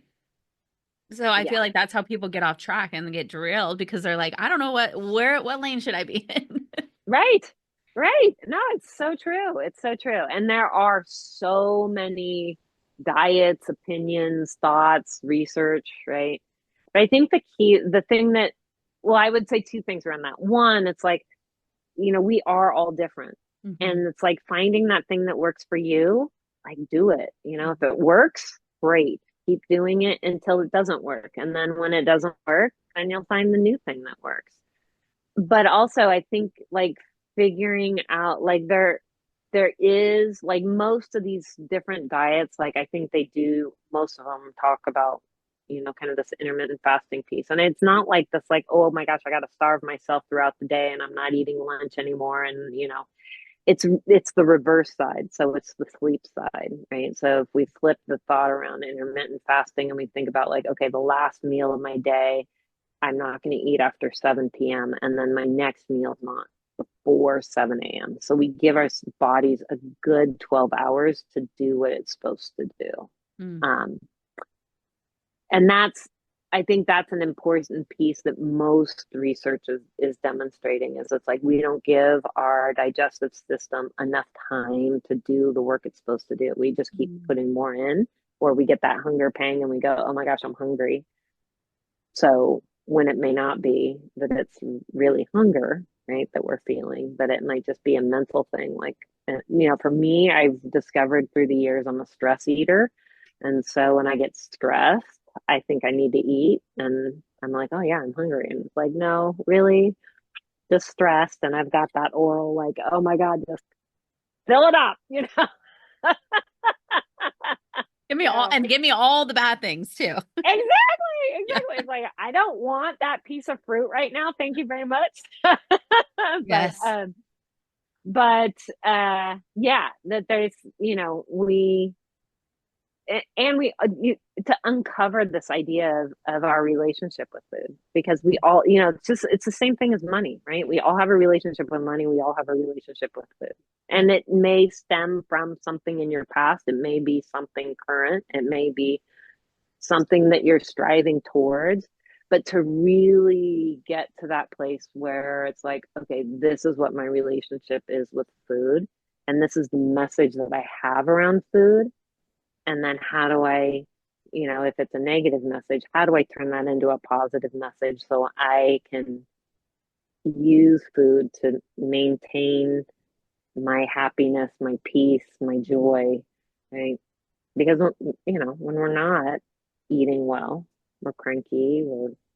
so I feel Yeah. like that's how people get off track and get derailed because they're like, I don't know what lane should I be in? Right. Right. No, it's so true. It's so true. And there are so many diets, opinions, thoughts, research, right? But I think the thing that, well, I would say two things around that. One, it's like, we are all different. Mhm. And it's like finding that thing that works for you, like do it. If it works, great. Keep doing it until it doesn't work. And then when it doesn't work, then you'll find the new thing that works. But also I think like figuring out like there is like most of these different diets, like I think they do, most of them talk about kind of this intermittent fasting piece, and it's not like this like, oh my gosh, I got to starve myself throughout the day and I'm not eating lunch anymore, and it's the reverse side, so it's the sleep side, right? So if we flip the thought around intermittent fasting and we think about like, okay, the last meal of my day I'm not going to eat after 7 p.m. and then my next meal's not before 7 a.m. So we give our bodies a good 12 hours to do what it's supposed to do. Mm. Um, and I think that's an important piece that most research is demonstrating is it's like we don't give our digestive system enough time to do the work it's supposed to do. We just keep Mm. putting more in, or we get that hunger pang and we go, oh my gosh, I'm hungry. So when it may not be that it's really hunger, right, that we're feeling, but it might just be a mental thing. Like, for me, I've discovered through the years I'm a stress eater. And so when I get stressed, I think I need to eat. And I'm like, oh, yeah, I'm hungry. And it's like, no, really, just stressed. And I've got that oral, like, oh my God, just fill it up, Give me all So and give me all the bad things too. exactly, Yeah. exactly. It's like I don't want that piece of fruit right now. Thank you very much. but Yes. but yeah, that there's we and we to uncover this idea of our relationship with food because we all it's the same thing as money, right? We all have a relationship with money. We all have a relationship with food, Yep. and it may stem from something in your past. It may be something current. It may be something that you're striving towards, but to really get to that place where it's like, okay, this is what my relationship is with food, and this is the message that I have around food. And then how do I, if it's a negative message, how do I turn that into a positive message so I can use food to maintain my happiness, my peace, my joy, right? Because when we're not eating well, we're cranky,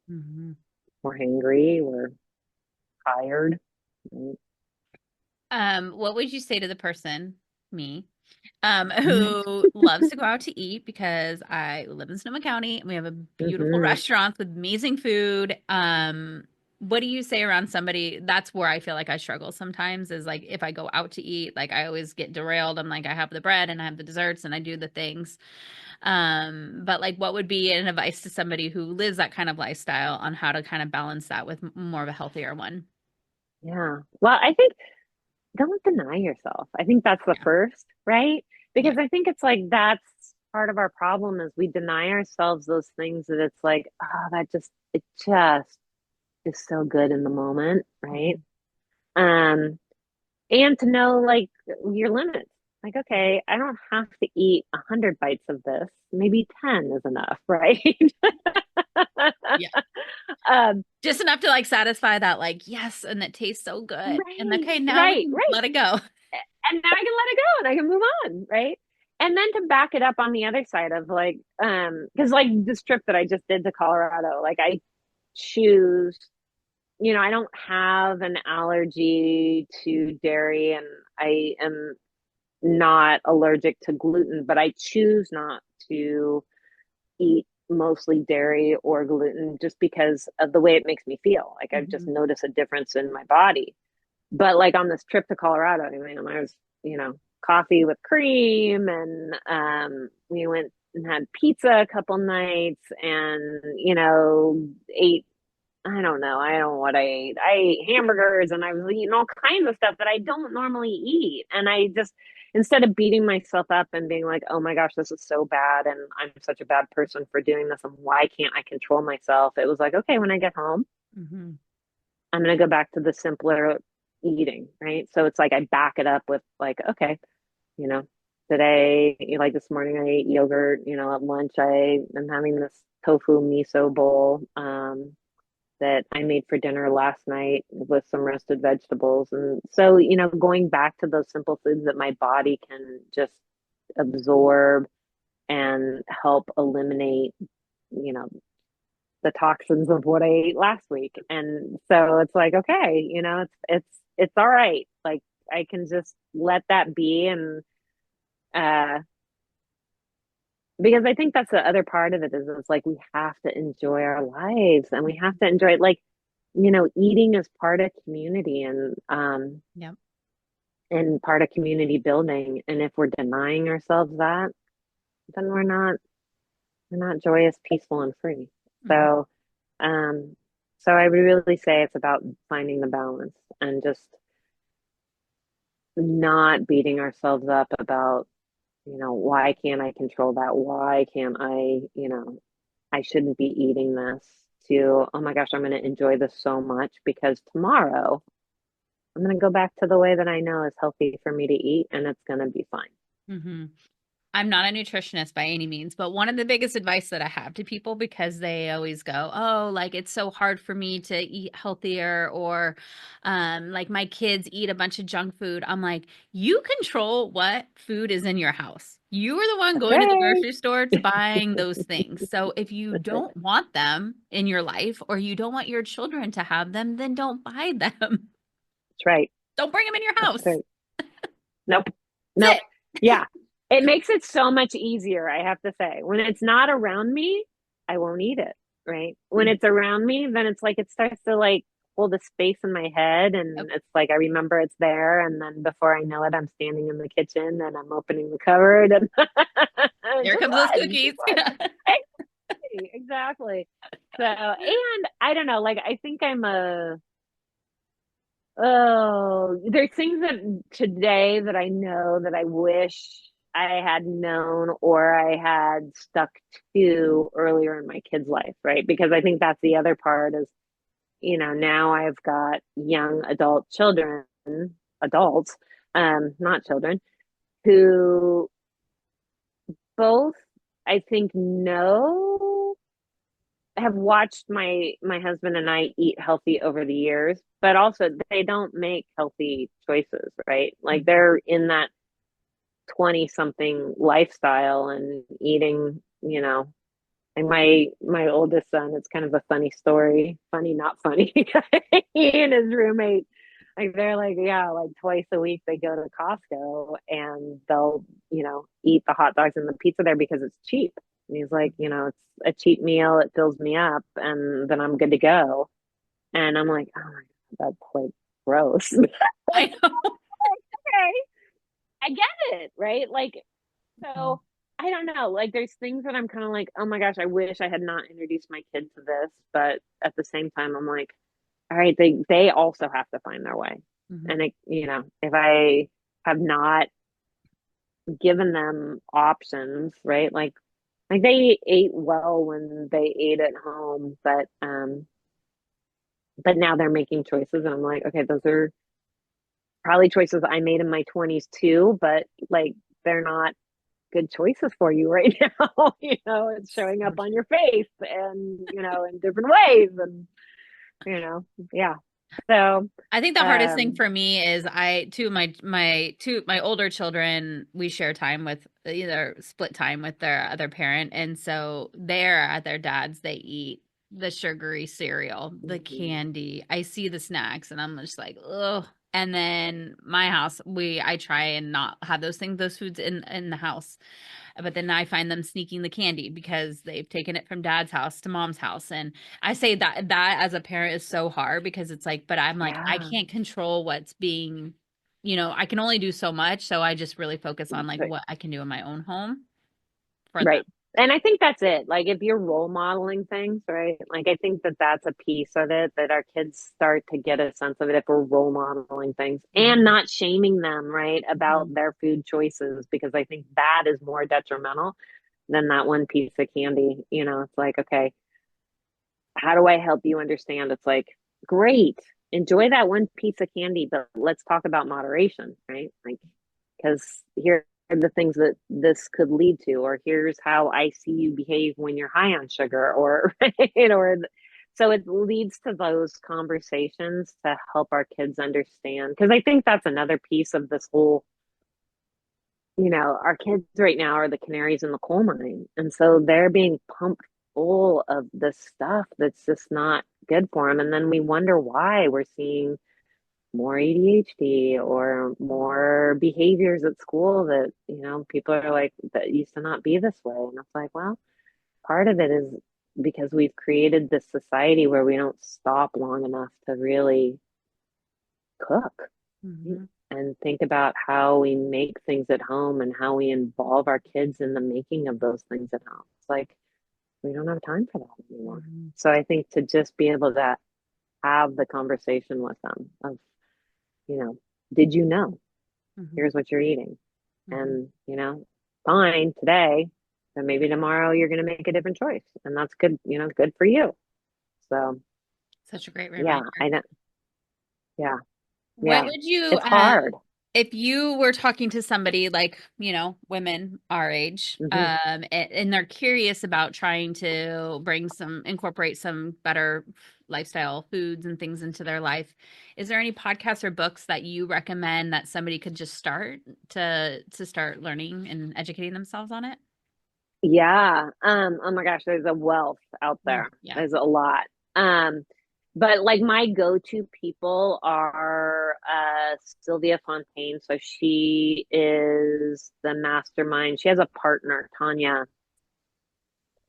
Mhm. we're hangry, we're tired. Right? What would you say to the person, me, who loves to go out to eat because I live in Sonoma County and we have a beautiful Mm-hmm. restaurants with amazing food. What do you say around somebody? That's where I feel like I struggle sometimes is like if I go out to eat, like I always get derailed. I'm like, I have the bread and I have the desserts and I do the things. But like, what would be an advice to somebody who lives that kind of lifestyle on how to kind of balance that with more of a healthier one? Yeah. Well, I think don't deny yourself. I think that's the Yeah. first, right? Yeah. Because I think it's like that's part of our problem is we deny ourselves those things that it's like, oh, it just is so good in the moment, right? Mhm. Um, and to know like your limits. Like, okay, I don't have to eat 100 bites of this. Maybe 10 is enough, right? Yeah. um, Just enough to like satisfy that, like, yes, and it tastes so good. And right, okay, now we right, can right. let it go. And then I can let it go and I can move on, right? And then to back it up on the other side of like, because like this trip that I just did to Colorado, like I choose, I don't have an allergy to dairy and I am not allergic to gluten, but I choose not to eat mostly dairy or gluten just because of the way it makes me feel. Like I've just Mhm. noticed a difference in my body. But like on this trip to Colorado, I mean, I was, coffee with cream and we went and had pizza a couple nights and, ate I don't know. I don't know what I ate. I ate hamburgers and I was eating all kinds of stuff that I don't normally eat. And I just, instead of beating myself up and being like, oh my gosh, this is so bad and I'm such a bad person for doing this and why can't I control myself? It was like, okay, when I get home, Mhm. I'm going to go back to the simpler eating, right? So it's like I back it up with like, okay, you know, today, like this morning, I ate yogurt. At lunch, I am having this tofu miso bowl. That I made for dinner last night with some roasted vegetables. And so, going back to those simple foods that my body can just absorb and help eliminate, you know, the toxins of what I ate last week. And so it's like, okay, it's all right. Like I can just let that be and uh because I think that's the other part of it is it's like we have to enjoy our lives and we have to enjoy it. Like eating is part of community Yep. and part of community building. And if we're denying ourselves that, then we're not joyous, peaceful, and free. Mhm. So um so I would really say it's about finding the balance and just not beating ourselves up about, why can't I control that? Why can't I, I shouldn't be eating this, to, oh my gosh, I'm going to enjoy this so much because tomorrow I'm going to go back to the way that I know is healthy for me to eat and it's going to be fine. Hmm. I'm not a nutritionist by any means, but one of the biggest advice that I have to people, because they always go, "Oh, like it's so hard for me to eat healthier," or like my kids eat a bunch of junk food. I'm like, you control what food is in your house. You are the one That's going to the right. grocery store to buying those things. So if you That's right. don't want them in your life or you don't want your children to have them, then don't buy them. That's right. Don't bring them in your That's house. right. Nope. That's Nope. Yeah. It makes it so much easier, I have to say. When it's not around me, I won't eat it, right? When it. it's around me, then it's like it starts to like hold a space in my head and it's like I remember it's there and then before I know it, I'm standing in the kitchen and I'm opening the cupboard and Here just comes those one, just cookies. one. Exactly, exactly. So, and I don't know, like I think I'm a Oh, there's things that today that I know that I wish I had known or I had stuck to earlier in my kid's life, right? Because I think that's the other part is, now I've got young adult children, adults, not children, who both I think know have watched my husband and I eat healthy over the years, but also they don't make healthy choices, right? Like Mhm. they're in that 20 something lifestyle and eating, and my oldest son, it's kind of a funny story, funny not funny. He and his roommate, like they're like, yeah, like twice a week they go to Costco and they'll, eat the hot dogs and the pizza there because it's cheap. And he's like, it's a cheap meal, it fills me up, and then I'm good to go. And I'm like, oh my God, that's like gross. I know. Okay, I get it, right? Like, Mhm. so I don't know. Like, there's things that I'm kind of like, oh my gosh, I wish I had not introduced my kid to this. But at the same time, I'm like, all right, they also have to find their way. And Mhm. it, if I have not given them options, right? Like they ate well when they ate at home, but now they're making choices, and I'm like, okay, those are probably choices I made in my 20s too, but like they're not good choices for you right now. It's showing up So on true. your face and, in different ways. And, you know, yeah. So, I think the hardest thing um, for me is I two my older children, we share time with either split time with their other parent, and so they're at their dad's, they eat the sugary cereal, the mhm, candy. I see the snacks and I'm just like, ugh. And then my house, I try and not have those foods in the house. But then I find them sneaking the candy because they've taken it from dad's house to mom's house. And I say that as a parent is so hard because it's like, but I'm like, I yeah, can't control what's being, I can only do so much. So I just really focus on like right. what I can do in my own home for them. Right. And I think that's it. Like if you're role modeling things, right? Like I think that that's a piece of it that our kids start to get a sense of it if we're role modeling things and Mhm. not shaming them, right, about Mhm. their food choices because I think that is more detrimental than that one piece of candy. It's like, okay, how do I help you understand? It's like, great, enjoy that one piece of candy, but let's talk about moderation, right? Like, because here are the things that this could lead to, or here's how I see you behave when you're high on sugar, or, or so it leads to those conversations to help our kids understand. Because I think that's another piece of this whole, our kids right now are the canaries in the coal mine. And so they're being pumped full of this stuff that's just not good for them. And then we wonder why we're seeing more ADHD or more behaviors at school that, people are like, that used to not be this way. And it's like, well, part of it is because we've created this society where we don't stop long enough to really cook Mhm. and think about how we make things at home and how we involve our kids in the making of those things at home. It's like we don't have time for that anymore. Mhm. So I think to just be able to have the conversation with them of, you know, did you know? Hmm. Here's what you're eating. Hmm. And, fine today, but maybe tomorrow you're going to make a different choice. And that's good, good for you. So, Such a great yeah, reminder. I know. Yeah, What yeah. would you, It's hard. if you were talking to somebody like, women our age, Hmm. and they're curious about trying to incorporate some better lifestyle foods and things into their life, is there any podcasts or books that you recommend that somebody could just start to start learning and educating themselves on it? Yeah. Oh my gosh, there's a wealth out Mm, there. yeah. There's a lot. Um, but like my go-to people are Sylvia Fontaine. So she is the mastermind. She has a partner, Tanya.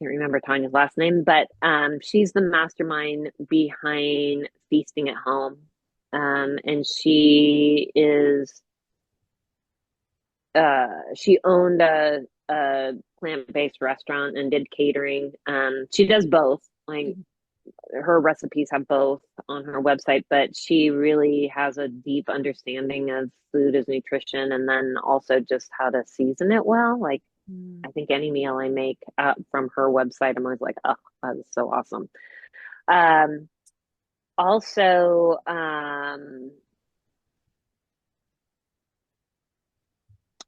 Can't remember Tanya's last name, but she's the mastermind behind Feasting at Home. And she owned a plant-based restaurant and did catering. She does both. Like her recipes have both on her website, but she really has a deep understanding of food as nutrition and then also just how to season it well. Like Mm. I think any meal I make from her website, I'm always like, oh, that is so awesome. Um, also,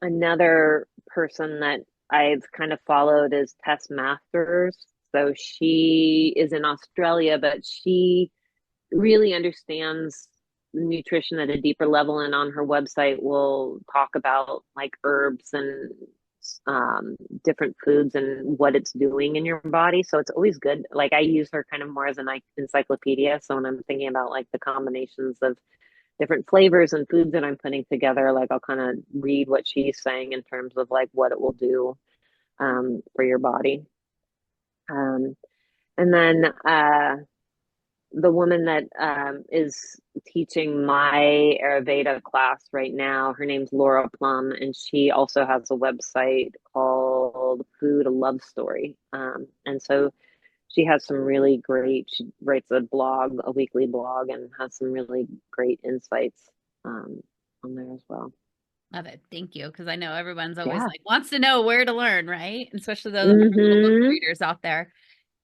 another person that I've kind of followed is Tess Masters. So she is in Australia, but she really understands nutrition at a deeper level. And on her website, will talk about like herbs and different foods and what it's doing in your body. So it's always good. Like I use her kind of more as an encyclopedia. So when I'm thinking about like the combinations of different flavors and foods that I'm putting together, like I'll kind of read what she's saying in terms of like what it will do for your body. Um, and then the woman that is teaching my Ayurveda class right now, her name's Laura Plum, and she also has a website called Food a Love Story. And so she has some really great, she writes a blog, a weekly blog, and has some really great insights on there as well. Love it. Thank you. Because I know everyone's always Yeah. like wants to know where to learn, right? And especially those our little book Mm-hmm. readers out there.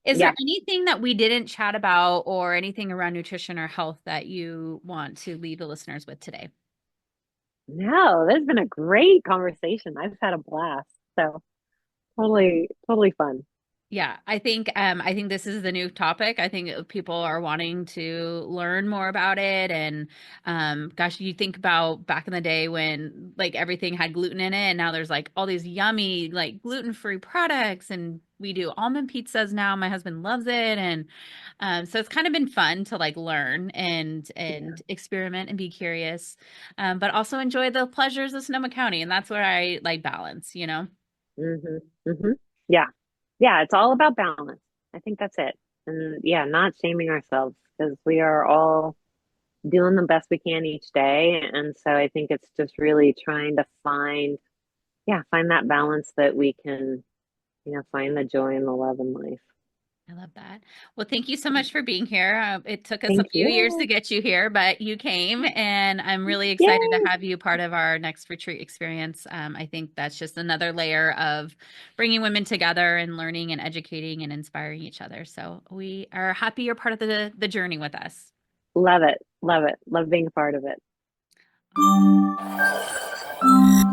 Is there Yeah. anything that we didn't chat about or anything around nutrition or health that you want to leave the listeners with today? No, this has been a great conversation. I've had a blast. So totally, totally fun. Yeah, I think this is the new topic. I think people are wanting to learn more about it. And gosh, you think about back in the day when like everything had gluten in it, and now there's like all these yummy like gluten-free products, and we do almond pizzas now. My husband loves it, and so it's kind of been fun to like learn Yeah. and experiment and be curious, but also enjoy the pleasures of Sonoma County, and that's where I like balance. Mm-hmm. Mm-hmm. Yeah. Yeah. It's all about balance. I think that's it. And yeah, not shaming ourselves because we are all doing the best we can each day. And so I think it's just really trying to find that balance that we can, find the joy and the love in life. I love that. Well, thank you so much for being here. It took us a Thank few years to you. get you here, but you came, and I'm really excited to Yay. have you part of our next retreat experience. I think that's just another layer of bringing women together and learning and educating and inspiring each other. So we are happy you're part of the journey with us. Love it. Love it. Love being a part of it. Awesome.